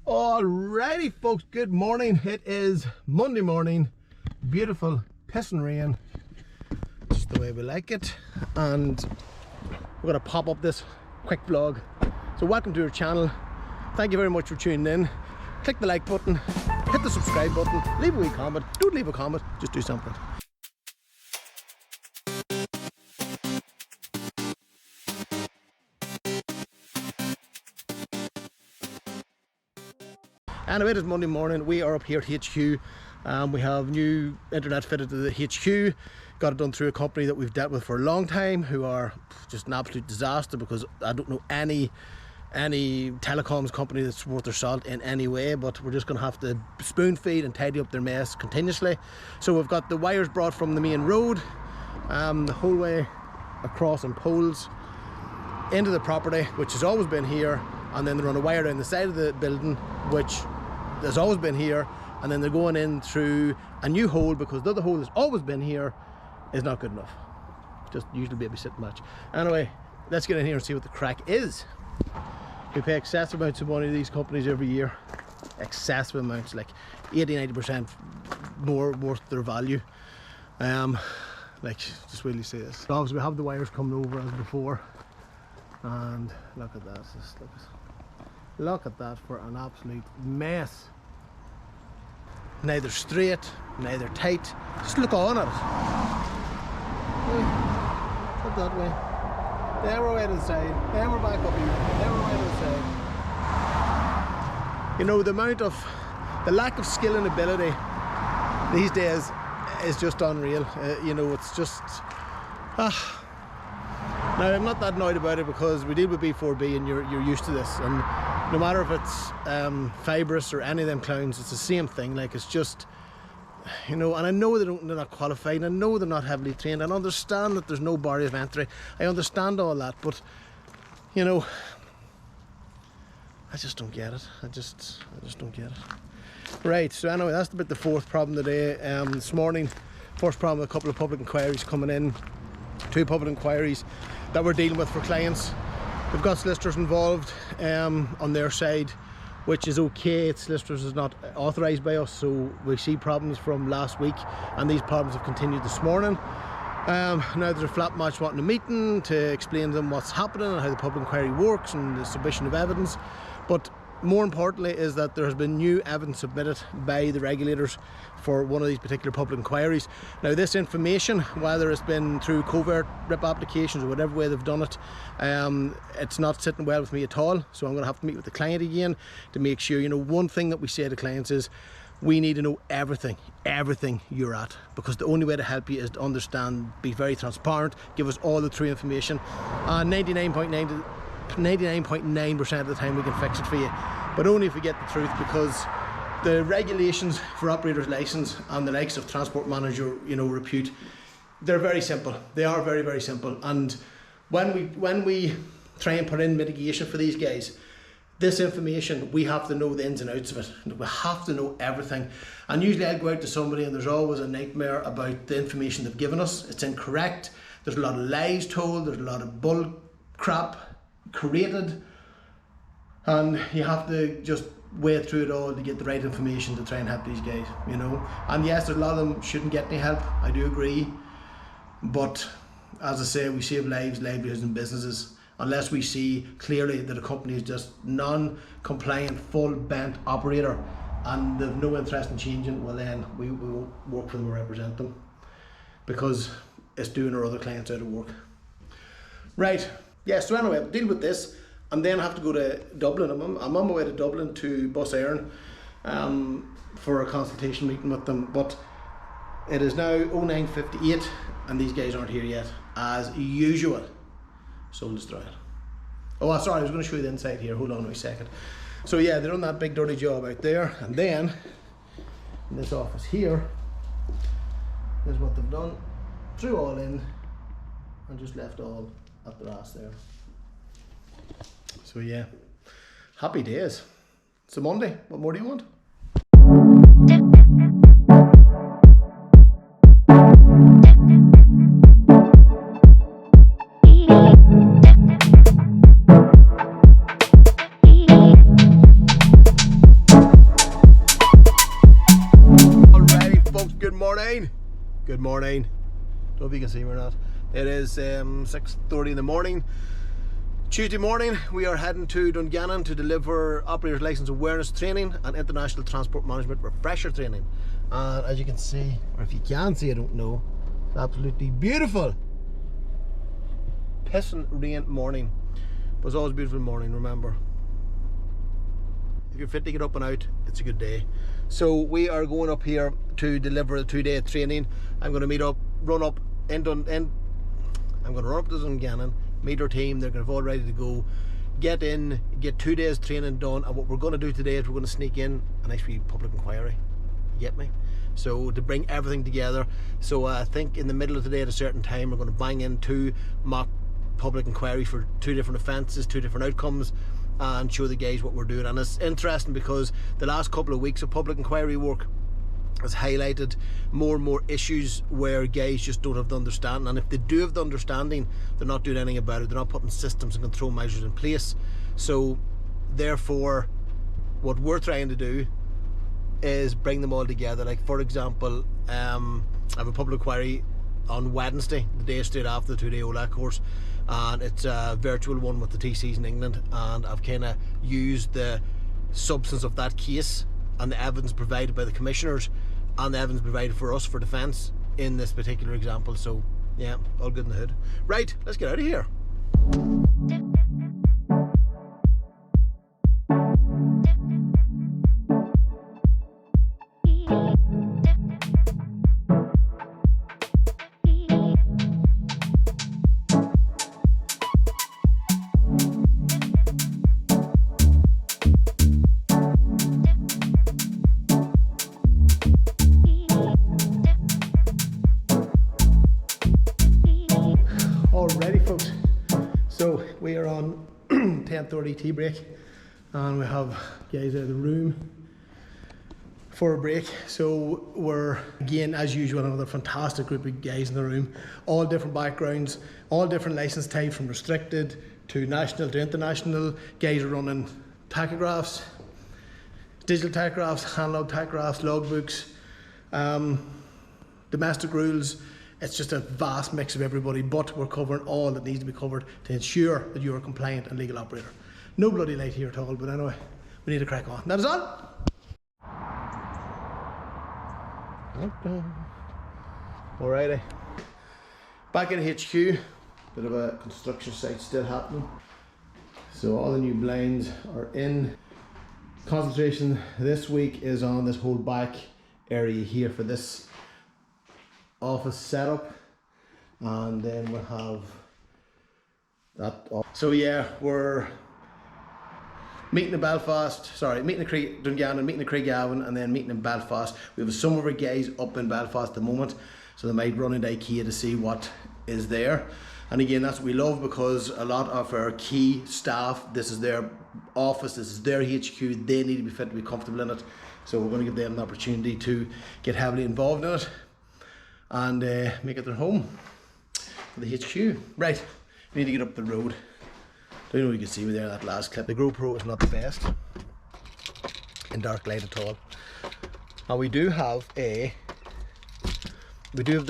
Alrighty folks, good morning. It is Monday morning, beautiful pissing rain, just the way we like it, and we're going to pop up this quick vlog. So welcome to our channel, thank you very much for tuning in. Click the like button, hit the subscribe button, leave a wee comment. Don't leave a comment, just do something. Anyway, it is Monday morning. We are up here at HQ. We have new internet fitted to the HQ. Got it done through a company that we've dealt with for a long time, who are just an absolute disaster, because I don't know any telecoms company that's worth their salt in any way, but we're just going to have to spoon feed and tidy up their mess continuously. So we've got the wires brought from the main road, the whole way across on poles into the property, which has always been here, and then they run a wire down the side of the building, which has always been here, and then they're going in through a new hole, because the other hole that's always been here is not good enough. Just usually babysitting match. Anyway, let's get in here and see what the crack is. We pay excessive amounts of money to these companies every year. Excessive amounts, like 80-90% more worth their value. Like, just really see this. So obviously we have the wires coming over as before, and look at that. Just look at that for an absolute mess. Neither straight, neither tight. Just look on it. Look that way. Then we're way to the side. Then we're back up here. Then we're way to the side. You know, the lack of skill and ability these days is just unreal. You know, it's just. Now, I'm not that annoyed about it, because we deal with B4B and you're used to this, and no matter if it's fibrous or any of them clowns, it's the same thing. Like, it's just, you know, and I know they're not qualified, and I know they're not heavily trained, and I understand that there's no barrier of entry. I understand all that, but, you know, I just don't get it. I just don't get it. Right, so anyway, that's about the fourth problem today. This morning, first problem, a couple of public inquiries coming in. 2 public inquiries that we're dealing with for clients. We've got solicitors involved on their side, which is okay. It's solicitors is not authorised by us, so we see problems from last week, and these problems have continued this morning. Now there's a flat match wanting a meeting to explain to them what's happening and how the public inquiry works and the submission of evidence. But more importantly is that there has been new evidence submitted by the regulators for one of these particular public inquiries. Now, this information, whether it's been through covert RIP applications or whatever way they've done it, it's not sitting well with me at all. So I'm going to have to meet with the client again to make sure. You know, one thing that we say to clients is, we need to know everything you're at, because the only way to help you is to understand, be very transparent, give us all the true information, and 99.9% of the time we can fix it for you, but only if we get the truth, because the regulations for operator's license and the likes of transport manager, you know, repute, they're very simple. They are very, very simple. And when we try and put in mitigation for these guys, this information, we have to know the ins and outs of it. We have to know everything. And usually I'll go out to somebody and there's always a nightmare about the information they've given us. It's incorrect. There's a lot of lies told. There's a lot of bull crap created, and you have to just wade through it all to get the right information to try and help these guys, you know. And yes, there's a lot of them shouldn't get any help, I do agree, but as I say, we save lives, livelihoods and businesses unless we see clearly that a company is just non-compliant, full bent operator and they've no interest in changing. Well, then we won't work for them or represent them, because it's doing our other clients out of work. Right. Yeah, so anyway, I'll deal with this, and then I have to go to Dublin. I'm on my way to Dublin to Bus Iron for a consultation meeting with them, but it is now 09:58 and these guys aren't here yet, as usual. So I'll destroy it. Oh, sorry, I was going to show you the inside here. Hold on a second. So yeah, they're on that big dirty job out there, and then in this office here is what they've done. Threw all in and just left all at their ass there. So yeah, happy days. It's a Monday. What more do you want? Good morning. Don't know if you can see me or not. It is 6:30 in the morning. Tuesday morning, we are heading to Dungannon to deliver Operator's License Awareness Training and International Transport Management Refresher Training. And as you can see, or if you can see, I don't know, it's absolutely beautiful. Pissing rain morning. But it's always a beautiful morning, remember. If you're fit to get up and out, it's a good day. So we are going up here to deliver a 2-day training. I'm going to run up to Dungannon, meet our team. They're going to be all ready to go. Get 2 days training done. And what we're going to do today is we're going to sneak in a nice wee public inquiry. You get me? So to bring everything together. So I think in the middle of the day at a certain time, we're going to bang in 2 mock public inquiries for 2 different offences, 2 different outcomes, and show the guys what we're doing. And it's interesting because the last couple of weeks of public inquiry work has highlighted more and more issues where guys just don't have the understanding, and if they do have the understanding, they're not doing anything about it. They're not putting systems and control measures in place. So therefore what we're trying to do is bring them all together. Like for example, I have a public inquiry on Wednesday, the day straight after the 2-day OLAC course, and it's a virtual one with the TCs in England, and I've kind of used the substance of that case and the evidence provided by the commissioners and the evidence provided for us for defence in this particular example. So yeah, all good in the hood. Right, let's get out of here. Alrighty folks, so we are on 10:30 tea break, and we have guys out of the room for a break. So we're again, as usual, another fantastic group of guys in the room, all different backgrounds, all different license types, from restricted to national to international. Guys are running tachographs, digital tachographs, hand log tachographs, logbooks, domestic rules. It's just a vast mix of everybody, but we're covering all that needs to be covered to ensure that you're a compliant and legal operator. No bloody light here at all, but anyway, we need to crack on. That is on. Alrighty. Back in HQ, bit of a construction site still happening. So all the new blinds are in. Concentration this week is on this whole back area here for this office setup, and then we'll have that off. So yeah, we're meeting in Belfast, meeting in Dungannon, meeting in Craigavon, and then meeting in Belfast. We have some of our guys up in Belfast at the moment, so they might run into IKEA to see what is there. And again, that's what we love, because a lot of our key staff, this is their office, this is their HQ, they need to be fit to be comfortable in it. So we're going to give them the opportunity to get heavily involved in it and make it their home for the HQ. Right, we need to get up the road. Don't know if you can see me there in that last clip. The GoPro is not the best in dark light at all. And we do have the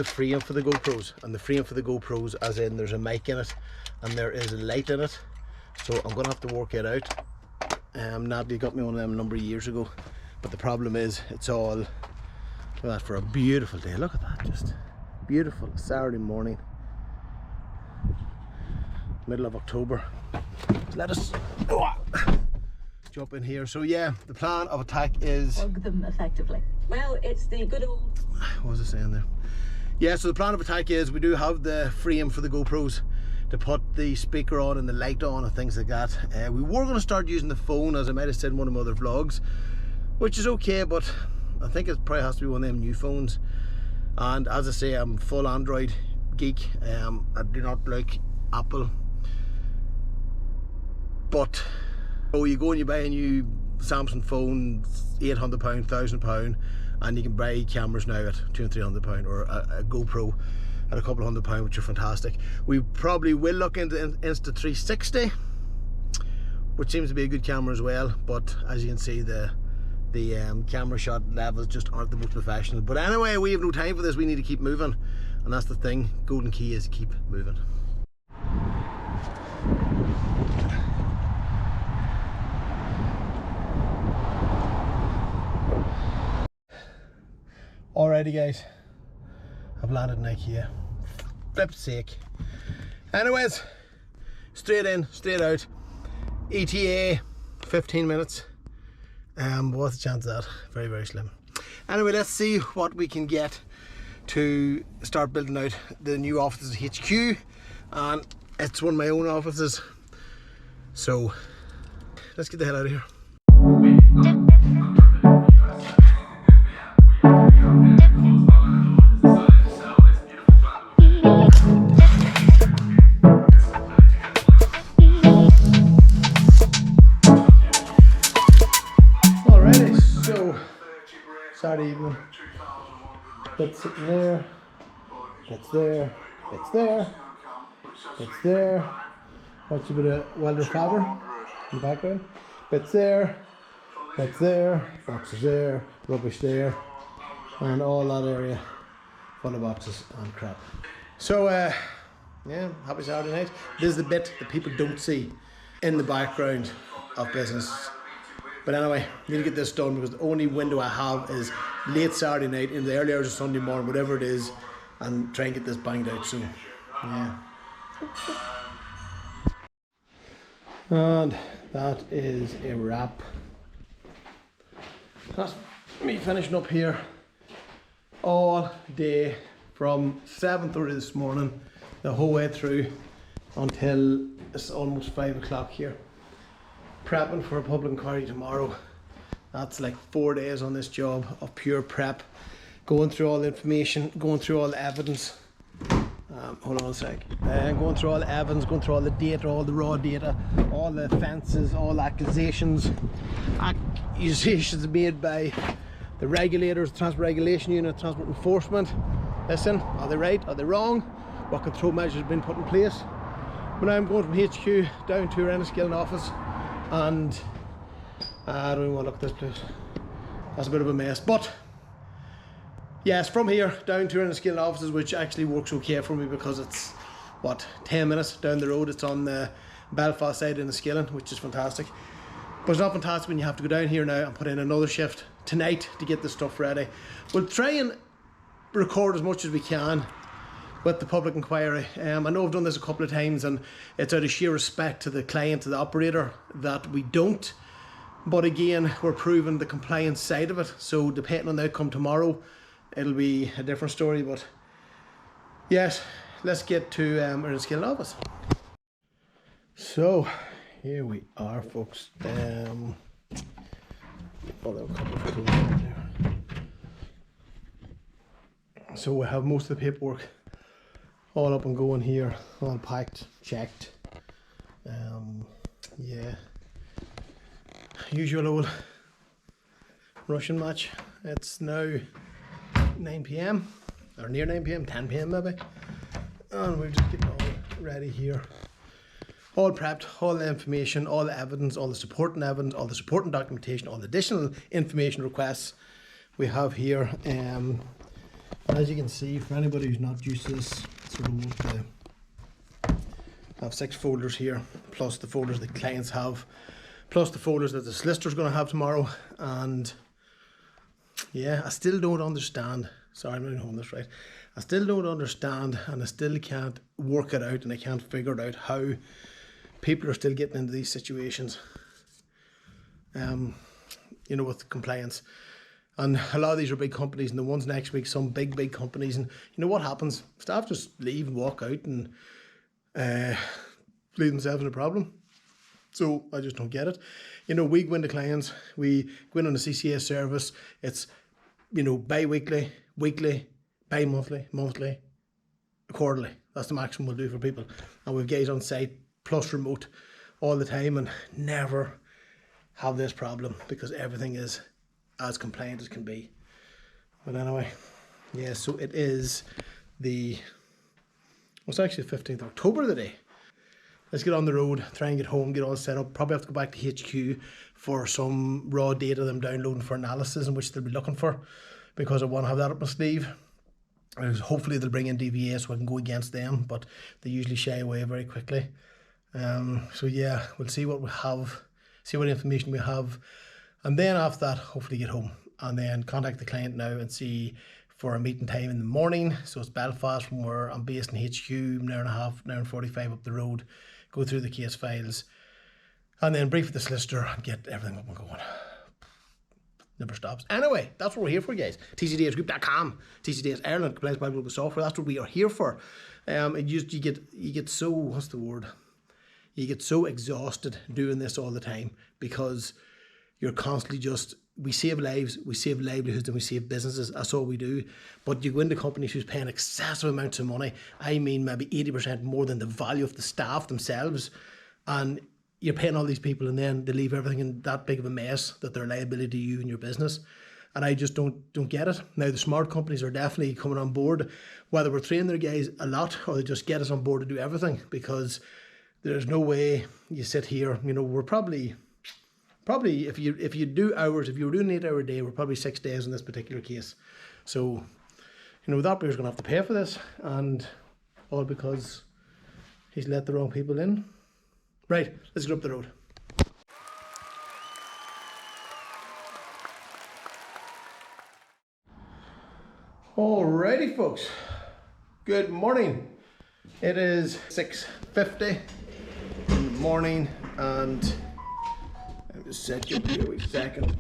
frame for the GoPros, and the frame for the GoPros, as in there's a mic in it and there is a light in it. So I'm gonna have to work it out. Natalie got me one of them a number of years ago, but the problem is it's all, look at that, for a beautiful day. Look at that, just beautiful Saturday morning, middle of October. So let us jump in here. So yeah, the plan of attack is plug them effectively. Well, it's the good old, what was I saying there? Yeah, so the plan of attack is we do have the frame for the GoPros to put the speaker on and the light on and things like that. We were going to start using the phone, as I might have said in one of my other vlogs, which is okay, but I think it probably has to be one of them new phones. And as I say, I'm full Android geek. I do not like Apple. But oh, you go and you buy a new Samsung phone, £800, £1,000, and you can buy cameras now at £200 and £300, or a GoPro at a couple of £100, which are fantastic. We probably will look into Insta360, which seems to be a good camera as well, but as you can see, the the camera shot levels just aren't the most professional. But anyway, we have no time for this. We need to keep moving, and that's the thing. Golden key is keep moving. Alrighty guys, I've landed in IKEA. Flip's sake. Anyways, straight in, straight out. ETA 15 minutes. What's the chance of that? Very, very slim. Anyway, let's see what we can get to start building out the new offices at HQ, and it's one of my own offices, so let's get the hell out of here. Saturday evening, bits sitting there, bits there, bits there, bits there, watch a bit of welder faber in the background, bits there, boxes there, rubbish there, and all that area full of boxes and crap. So yeah, happy Saturday night. This is the bit that people don't see in the background of business. But anyway, need to get this done because the only window I have is late Saturday night, in the early hours of Sunday morning, whatever it is, and try and get this banged out soon. Yeah. And that is a wrap. That's me finishing up here all day from 7:30 this morning, the whole way through until it's almost 5 o'clock here. Prepping for a public inquiry tomorrow. That's like 4 days on this job of pure prep, going through all the information, going through all the evidence. Hold on a sec. Going through all the evidence, going through all the data, all the raw data, all the offences, all the accusations made by the regulators, the Transport Regulation Unit, Transport Enforcement. Listen, are they right? Are they wrong? What control measures have been put in place? When I'm going from HQ down to Enniskillen office, and I don't even want to look at this place. That's a bit of a mess. But yes, from here down to Enniskillen offices, which actually works okay for me because it's what, 10 minutes down the road. It's on the Belfast side in Enniskillen, which is fantastic. But it's not fantastic when you have to go down here now and put in another shift tonight to get this stuff ready. We'll try and record as much as we can with the public inquiry. I know I've done this a couple of times, and it's out of sheer respect to the client, to the operator, that we don't. But again, we're proving the compliance side of it. So depending on the outcome tomorrow, it'll be a different story. But yes, let's get to our Enniskillen office. So here we are, folks. So we have most of the paperwork all up and going here, all packed, checked. Yeah, usual old Russian match. It's now 9 PM or near 9 PM, 10 PM maybe, and we're just getting all ready here, all prepped, all the information, all the evidence, all the supporting evidence, all the supporting documentation, all the additional information requests we have here. As you can see, for anybody who's not used to this sort of work, I have 6 folders here, plus the folders that clients have, plus the folders that the solicitor's going to have tomorrow. And yeah, I still don't understand. Sorry, I'm not holding this right. I still don't understand, and I still can't work it out, and I can't figure it out how people are still getting into these situations, you know, with compliance. And a lot of these are big companies, and the ones next week, some big companies, and you know what happens? Staff just leave and walk out and leave themselves in a problem. So I just don't get it. You know, we go into clients, we go in on a CCS service. It's, you know, bi-weekly, weekly, bi-monthly, monthly, quarterly. That's the maximum we'll do for people. And we've guys on site plus remote all the time, and never have this problem because everything is as compliant as can be. But anyway, yeah, so it is the, it's actually the 15th of October today. let's get on the road, try and get home, get all set up. Probably have to go back to HQ for some raw data them downloading for analysis, in which they'll be looking for, because I want to have that up my sleeve. Hopefully they'll bring in DVA so I can go against them, but they usually shy away very quickly. So yeah, we'll see what we have, see what information we have, and then after that, hopefully get home and then contact the client now and see for a meeting time in the morning. So it's Belfast from where I'm based in HQ, an hour and a half, an hour and 45 up the road, go through the case files, and then brief the solicitor and get everything up and going. Never stops. Anyway, that's what we're here for, guys. TCTSgroup.com, TCTS Ireland, Compliance by Global Software. That's what we are here for. You get so, what's the word? You get so exhausted doing this all the time, because you're constantly just, we save lives, we save livelihoods, and we save businesses. That's all we do. But you go into companies who's paying excessive amounts of money. I mean, maybe 80% more than the value of the staff themselves, and you're paying all these people, and then they leave everything in that big of a mess that they're a liability to you and your business. And I just don't get it. Now, the smart companies are definitely coming on board, whether we're training their guys a lot or they just get us on board to do everything, because there's no way you sit here, you know, we're probably if you do hours, if you were doing an 8-hour day, we're probably 6 days in this particular case. So, you know, the operator's going to have to pay for this, and all because he's let the wrong people in. Right, let's get up the road. Alrighty, folks. Good morning. It is 6:50 in the morning, and I'll just set you up here a wee second.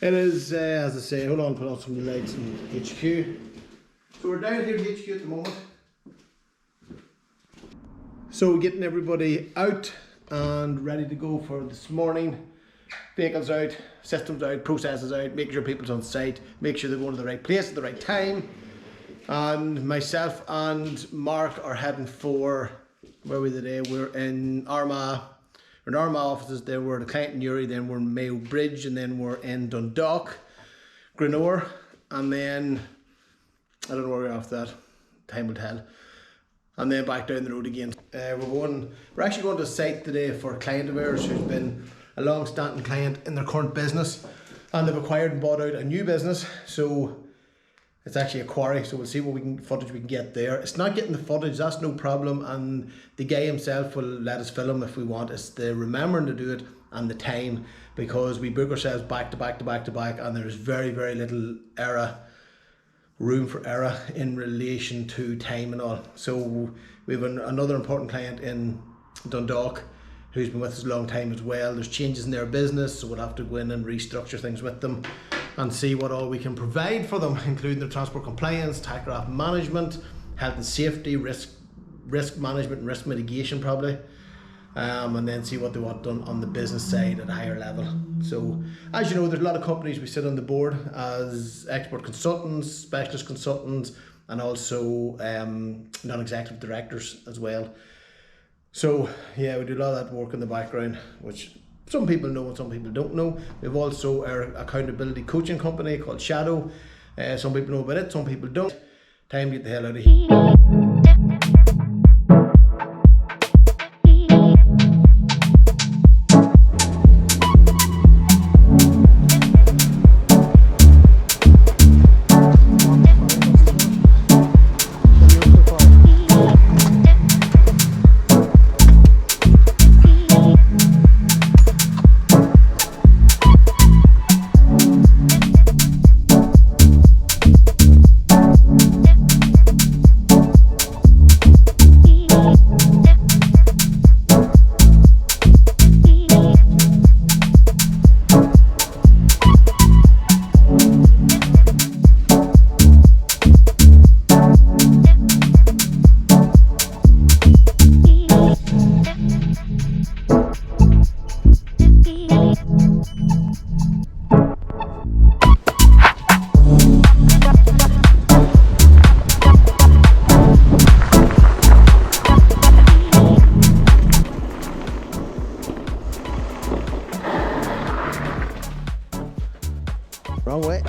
It is, as I say, hold on, put on some of the lights in HQ. So we're down here in HQ at the moment. So we're getting everybody out and ready to go for this morning. Vehicles out, systems out, processes out, making sure people's on site, make sure they're going to the right place at the right time. And myself and Mark are heading for, where are we today? We're in Armagh. We're in Armagh offices, then we're in the client in Newry, then we're in Mayo Bridge, and then we're in Dundalk, Grenore, and then I don't know where we're after that. Time will tell. And then back down the road again. We're actually going to a site today for a client of ours who's been a long-standing client in their current business, and they've acquired and bought out a new business. So it's actually a quarry, so we'll see what footage we can get there. It's not getting the footage, that's no problem, and the guy himself will let us film if we want. It's the remembering to do it and the time, because we book ourselves back to back to back to back, and there's very, very little room for error in relation to time and all. So we have another important client in Dundalk who's been with us a long time as well. There's changes in their business, so we'll have to go in and restructure things with them and see what all we can provide for them, including their transport compliance, tachograph management, health and safety, risk management and risk mitigation probably, and then see what they want done on the business side at a higher level. So as you know, there's a lot of companies we sit on the board as expert consultants, specialist consultants, and also non-executive directors as well. So yeah, we do a lot of that work in the background, which some people know and some people don't know. We've also our accountability coaching company called Shadow. Some people know about it, some people don't. Time to get the hell out of here. Wrong way.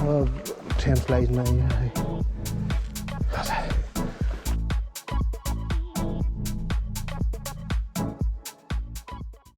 Oh, 10 flies now.